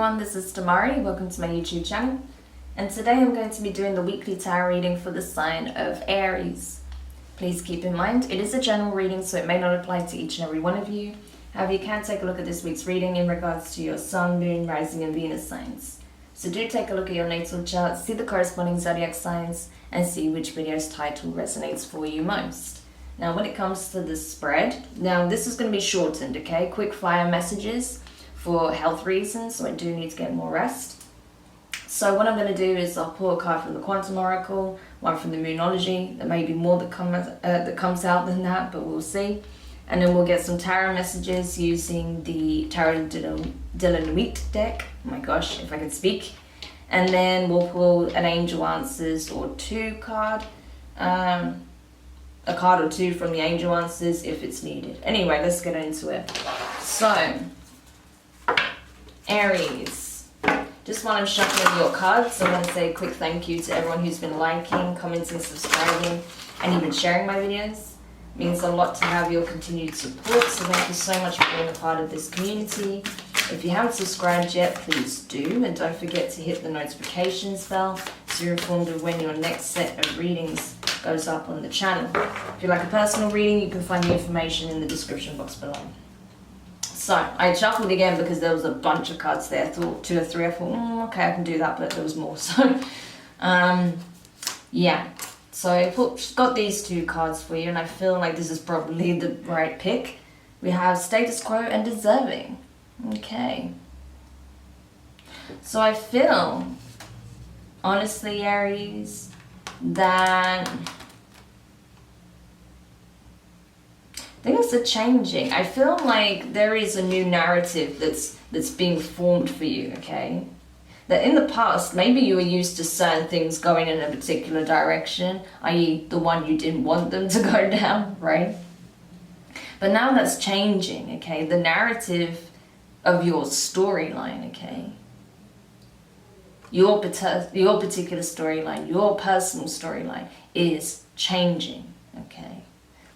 everyone, this is Demari. Welcome to my YouTube channel. And today I'm going to be doing the weekly tarot reading for the sign of Aries. Please keep in mind, it is a general reading, so it may not apply to each and every one of you. However, you can take a look at this week's reading in regards to your Sun, Moon, Rising and Venus signs. So do take a look at your natal chart, see the corresponding zodiac signs, and see which video's title resonates for you most. Now when it comes to the spread, now this is going to be shortened, okay? Quick fire messages for health reasons, so I do need to get more rest. So what I'm going to do is I'll pull a card from the Quantum Oracle, one from the Moonology. There may be more that comes out than that, but we'll see. And then we'll get some tarot messages using the Tarot de la Nuit deck. Oh my gosh, if I could speak. And then we'll pull an Angel Answers or two card. A card or two from the Angel Answers if it's needed. Anyway, let's get into it. So, Aries. Just while I'm shuffling your cards, I want to say a quick thank you to everyone who's been liking, commenting, subscribing, and even sharing my videos. It means a lot to have your continued support, so thank you so much for being a part of this community. If you haven't subscribed yet, please do, and don't forget to hit the notifications bell so you're informed of when your next set of readings goes up on the channel. If you'd like a personal reading, you can find the information in the description box below. So, I shuffled again because there was a bunch of cards there. I thought 2 or 3, I thought, okay, I can do that, but there was more. So, yeah. So, I got these two cards for you, and I feel like this is probably the right pick. We have Status Quo and Deserving. Okay. So, I feel, honestly, Aries, that things are changing. I feel like there is a new narrative that's being formed for you, okay? That in the past, maybe you were used to certain things going in a particular direction, i.e. the one you didn't want them to go down, right? But now that's changing, okay? The narrative of your storyline, okay? Your particular storyline, your personal storyline is changing, okay?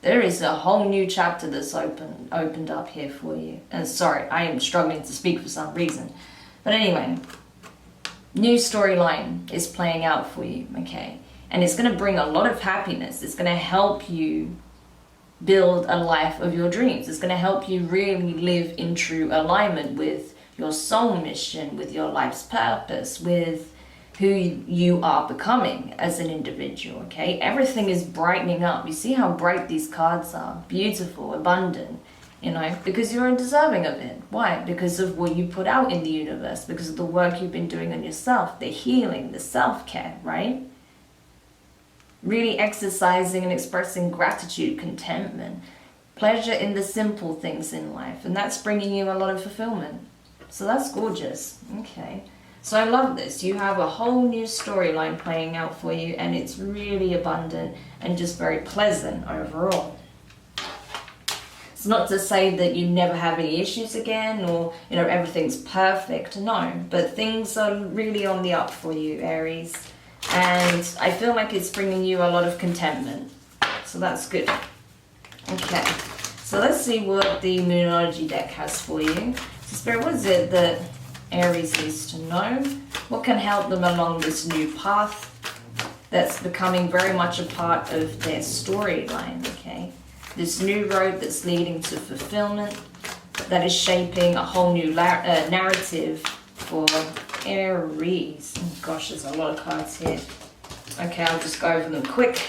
There is a whole new chapter that's opened up here for you. And sorry, I am struggling to speak for some reason. But anyway, new storyline is playing out for you, okay? And it's going to bring a lot of happiness. It's going to help you build a life of your dreams. It's going to help you really live in true alignment with your soul mission, with your life's purpose, with who you are becoming as an individual, okay? Everything is brightening up. You see how bright these cards are? Beautiful, abundant, you know, because you're deserving of it. Why? Because of what you put out in the universe, because of the work you've been doing on yourself, the healing, the self-care, right? Really exercising and expressing gratitude, contentment, pleasure in the simple things in life, and that's bringing you a lot of fulfillment. So that's gorgeous, okay? So I love this. You have a whole new storyline playing out for you, and it's really abundant and just very pleasant overall. It's not to say that you never have any issues again, or, you know, everything's perfect. No, but things are really on the up for you, Aries. And I feel like it's bringing you a lot of contentment. So that's good. Okay, so let's see what the Moonology deck has for you. So Spirit, what is it that Aries needs to know? What can help them along this new path that's becoming very much a part of their storyline, okay? This new road that's leading to fulfillment, that is shaping a whole new narrative for Aries. Oh gosh, there's a lot of cards here. Okay, I'll just go over them quick.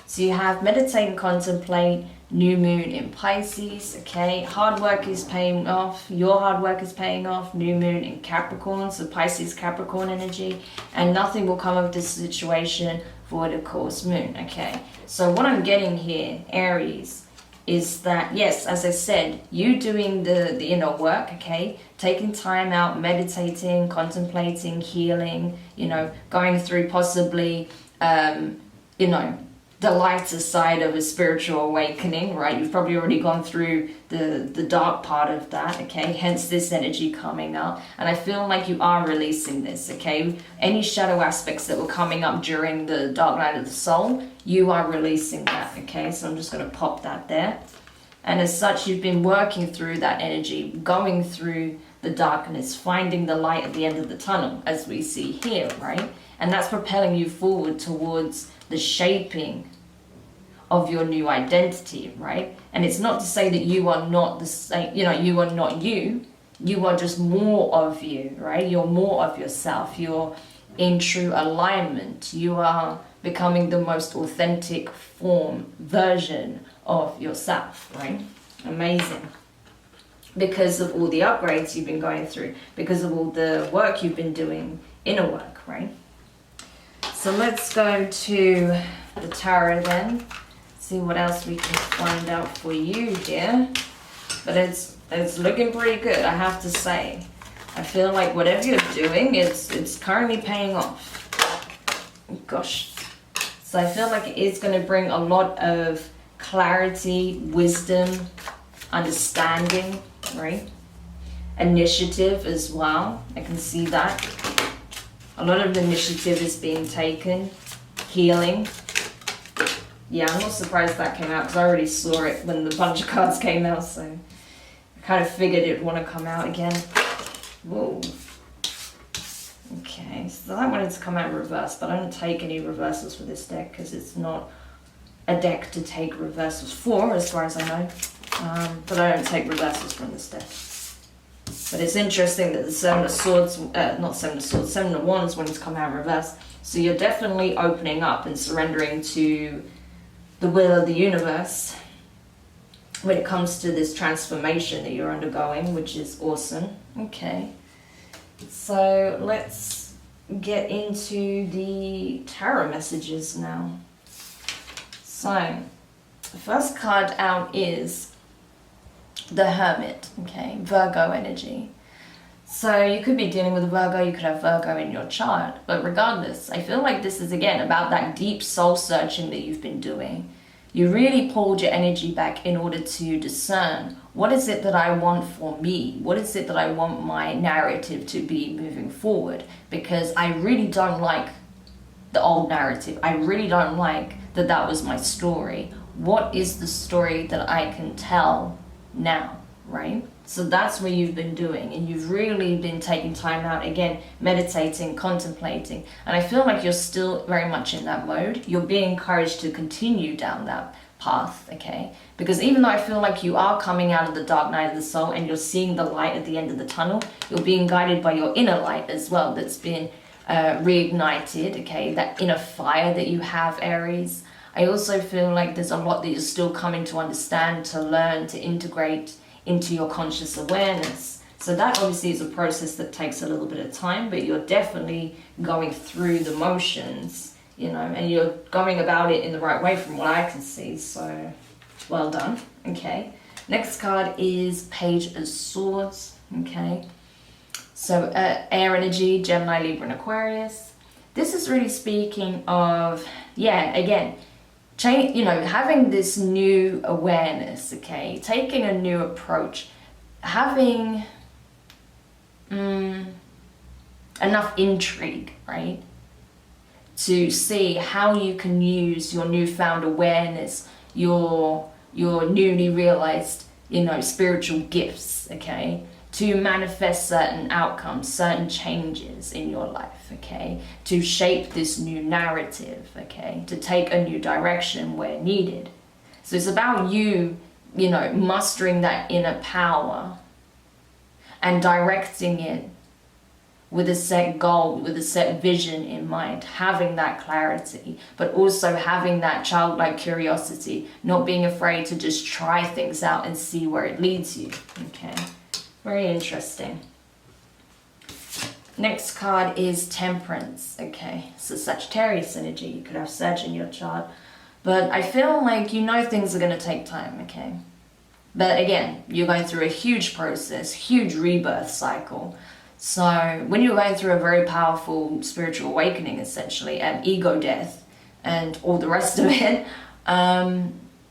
So you have meditate and contemplate, new moon in Pisces, okay? Hard work is paying off. Your hard work is paying off. New moon in Capricorn, so Pisces, Capricorn energy. And nothing will come of this situation for the course moon, okay? So what I'm getting here, Aries, is that, yes, as I said, you doing the inner work, okay? Taking time out, meditating, contemplating, healing, you know, going through possibly, you know, the lighter side of a spiritual awakening, right? You've probably already gone through the dark part of that, okay? Hence this energy coming up. And I feel like you are releasing this, okay? Any shadow aspects that were coming up during the dark night of the soul, you are releasing that, okay? So I'm just going to pop that there. And as such, you've been working through that energy, going through the darkness, finding the light at the end of the tunnel, as we see here, right? And that's propelling you forward towards the shaping of your new identity, right? And it's not to say that you are not the same, you know, you are not you. You are just more of you, right? You're more of yourself. You're in true alignment. You are becoming the most authentic version of yourself, right? Amazing. Because of all the upgrades you've been going through, because of all the work you've been doing, inner work, right? So let's go to the tarot then. See what else we can find out for you here. But it's looking pretty good, I have to say. I feel like whatever you're doing, it's currently paying off. Gosh. So I feel like it is going to bring a lot of clarity, wisdom, understanding, right? Initiative as well. I can see that. A lot of the initiative is being taken. Healing. Yeah, I'm not surprised that came out because I already saw it when the bunch of cards came out, so I kind of figured it'd want to come out again. Whoa. Okay, so I wanted to come out reverse, but I don't take any reversals for this deck because it's not a deck to take reversals for, as far as I know. But I don't take reversals from this deck. But it's interesting that the Seven of Swords, not Seven of Swords, Seven of Wands wanted to come out reverse. So you're definitely opening up and surrendering to the will of the universe when it comes to this transformation that you're undergoing, which is awesome. Okay, so let's get into the tarot messages now. So the first card out is the Hermit, okay, Virgo energy. So you could be dealing with a Virgo, you could have Virgo in your chart, but regardless, I feel like this is again about that deep soul searching that you've been doing. You really pulled your energy back in order to discern, what is it that I want for me? What is it that I want my narrative to be moving forward? Because I really don't like the old narrative. I really don't like that that was my story. What is the story that I can tell now, right? So that's what you've been doing, and you've really been taking time out, again, meditating, contemplating, and I feel like you're still very much in that mode. You're being encouraged to continue down that path, okay? Because even though I feel like you are coming out of the dark night of the soul and you're seeing the light at the end of the tunnel, you're being guided by your inner light as well that's been reignited, okay? That inner fire that you have, Aries. I also feel like there's a lot that you're still coming to understand, to learn, to integrate into your conscious awareness. So that obviously is a process that takes a little bit of time, but you're definitely going through the motions, you know, and you're going about it in the right way from what I can see. So well done. Okay, next card is Page of Swords. Okay, so air energy, Gemini, Libra, and Aquarius. This is really speaking of, yeah, again, change, you know, having this new awareness, okay, taking a new approach, having enough intrigue, right, to see how you can use your newfound awareness, your newly realized, you know, spiritual gifts, okay, to manifest certain outcomes, certain changes in your life, okay, to shape this new narrative, okay, to take a new direction where needed. So it's about you, you know, mustering that inner power and directing it with a set goal, with a set vision in mind, having that clarity, but also having that childlike curiosity, not being afraid to just try things out and see where it leads you, okay. Very interesting. Next card is Temperance, okay. So Sagittarius energy, you could have Sag in your chart. But I feel like you know things are going to take time, okay. But again, you're going through a huge process, huge rebirth cycle. So when you're going through a very powerful spiritual awakening, essentially, and ego death and all the rest of it,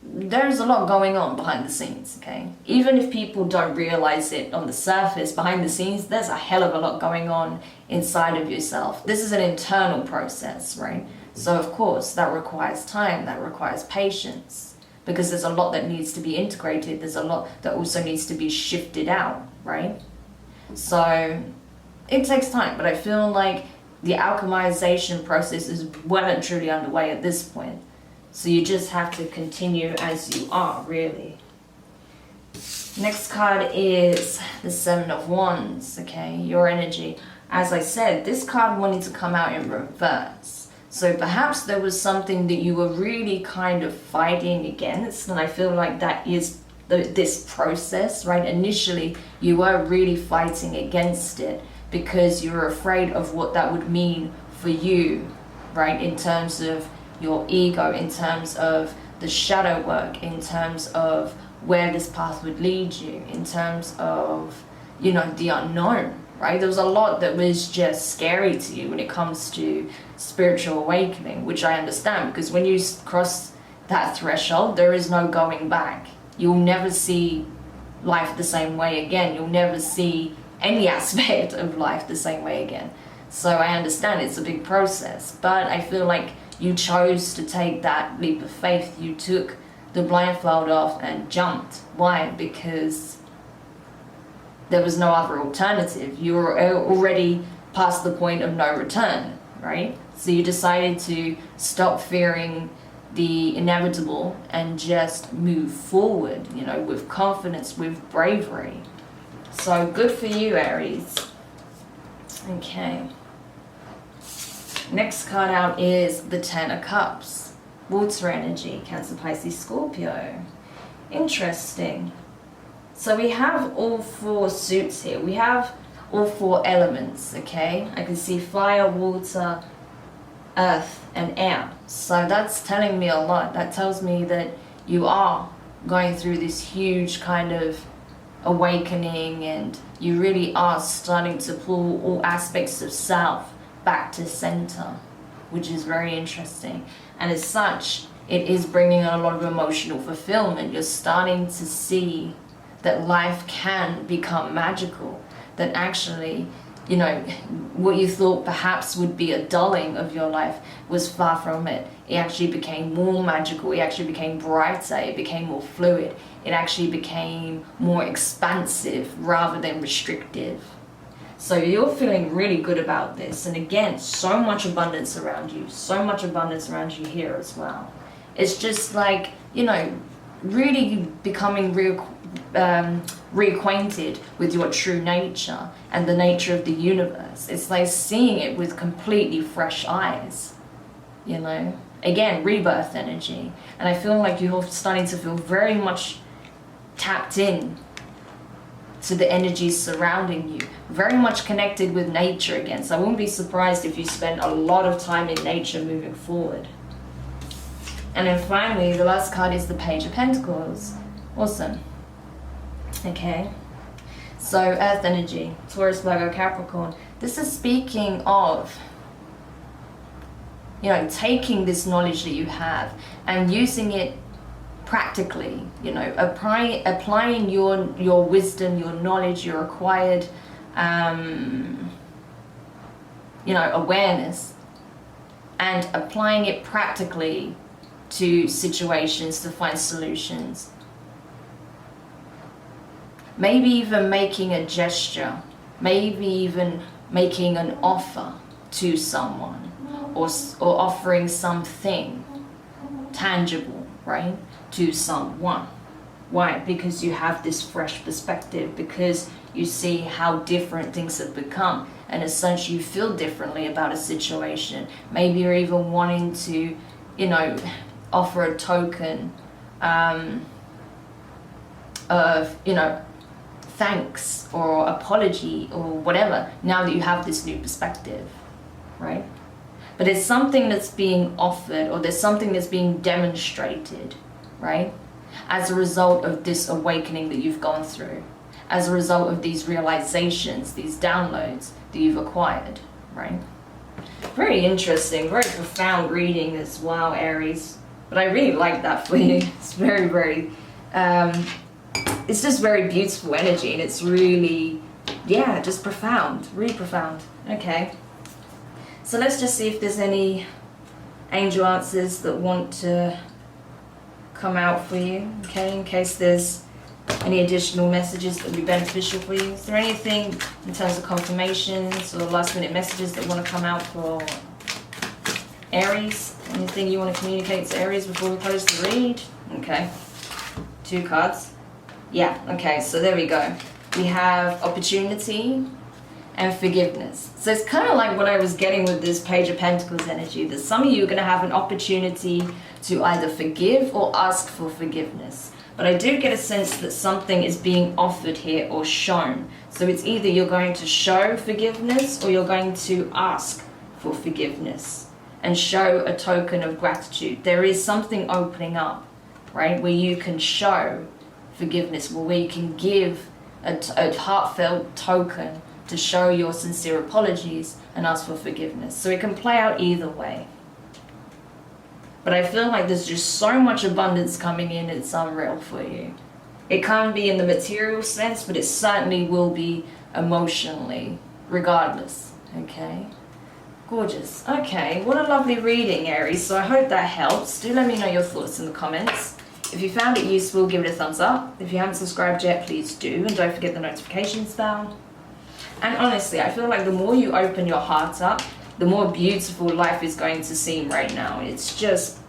there's a lot going on behind the scenes, okay? Even if people don't realize it on the surface, behind the scenes, there's a hell of a lot going on inside of yourself. This is an internal process, right? So of course, that requires time, that requires patience, because there's a lot that needs to be integrated. There's a lot that also needs to be shifted out, right? So it takes time, but I feel like the alchemization process is well and truly underway at this point. So you just have to continue as you are, really. Next card is the Seven of Wands, okay? Your energy. As I said, this card wanted to come out in reverse. So perhaps there was something that you were really kind of fighting against, and I feel like that is this process, right? Initially, you were really fighting against it because you were afraid of what that would mean for you, right? In terms of your ego, in terms of the shadow work, in terms of where this path would lead you, in terms of, you know, the unknown, right? There was a lot that was just scary to you when it comes to spiritual awakening, which I understand, because when you cross that threshold, there is no going back. You'll never see life the same way again. You'll never see any aspect of life the same way again. So I understand it's a big process, but I feel like you chose to take that leap of faith. You took the blindfold off and jumped. Why? Because there was no other alternative. You were already past the point of no return, right? So you decided to stop fearing the inevitable and just move forward, you know, with confidence, with bravery. So good for you, Aries. Okay. Next card out is the Ten of Cups. Water energy, Cancer, Pisces, Scorpio. Interesting. So we have all four suits here. We have all four elements, okay? I can see fire, water, earth, and air. So that's telling me a lot. That tells me that you are going through this huge kind of awakening, and you really are starting to pull all aspects of self back to center, which is very interesting. And as such, it is bringing a lot of emotional fulfillment. You're starting to see that life can become magical, that actually, you know, what you thought perhaps would be a dulling of your life was far from it. It actually became more magical. It actually became brighter. It became more fluid. It actually became more expansive rather than restrictive. So you're feeling really good about this. And again, so much abundance around you. So much abundance around you here as well. It's just like, you know, really becoming reacquainted with your true nature and the nature of the universe. It's like seeing it with completely fresh eyes, you know. Again, rebirth energy. And I feel like you're starting to feel very much tapped in to the energies surrounding you, very much connected with nature again. So I wouldn't be surprised if you spend a lot of time in nature moving forward. And then finally, the last card is the Page of Pentacles. Awesome. Okay. So earth energy, Taurus, Virgo, Capricorn. This is speaking of, you know, taking this knowledge that you have and using it practically, you know, applying your wisdom, your knowledge, your acquired, you know, awareness, and applying it practically to situations to find solutions. Maybe even making a gesture, maybe even making an offer to someone, or offering something tangible, right, to someone. Why? Because you have this fresh perspective, because you see how different things have become, and as such you feel differently about a situation. Maybe you're even wanting to, you know, offer a token of, you know, thanks or apology or whatever, now that you have this new perspective, right? But it's something that's being offered, or there's something that's being demonstrated, right? As a result of this awakening that you've gone through, as a result of these realizations, these downloads that you've acquired, right? Very interesting, very profound reading as well, Aries. But I really like that for you. It's very, very, it's just very beautiful energy, and it's really, yeah, just profound, really profound. Okay. So let's just see if there's any angel answers that want to come out for you, okay, in case there's Any additional messages that would be beneficial for you? Is there anything in terms of confirmations or last minute messages that want to come out for Aries? Anything you want to communicate to Aries before we close the read? Okay. 2 cards. Yeah, okay, so there we go. We have opportunity and forgiveness. So it's kind of like what I was getting with this Page of Pentacles energy, that some of you are going to have an opportunity to either forgive or ask for forgiveness. But I do get a sense that something is being offered here or shown. So it's either you're going to show forgiveness or you're going to ask for forgiveness and show a token of gratitude. There is something opening up, right, where you can show forgiveness, where you can give a heartfelt token to show your sincere apologies and ask for forgiveness. So it can play out either way. But I feel like there's just so much abundance coming in, it's unreal for you. It can't be in the material sense, but it certainly will be emotionally, regardless, okay? Gorgeous. Okay, what a lovely reading, Aries. So I hope that helps. Do let me know your thoughts in the comments. If you found it useful, give it a thumbs up. If you haven't subscribed yet, please do. And don't forget the notifications bell. And honestly, I feel like the more you open your heart up, the more beautiful life is going to seem right now. It's just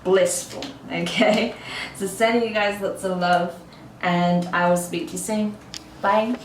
blissful, okay? So sending you guys lots of love, and I will speak to you soon. Bye.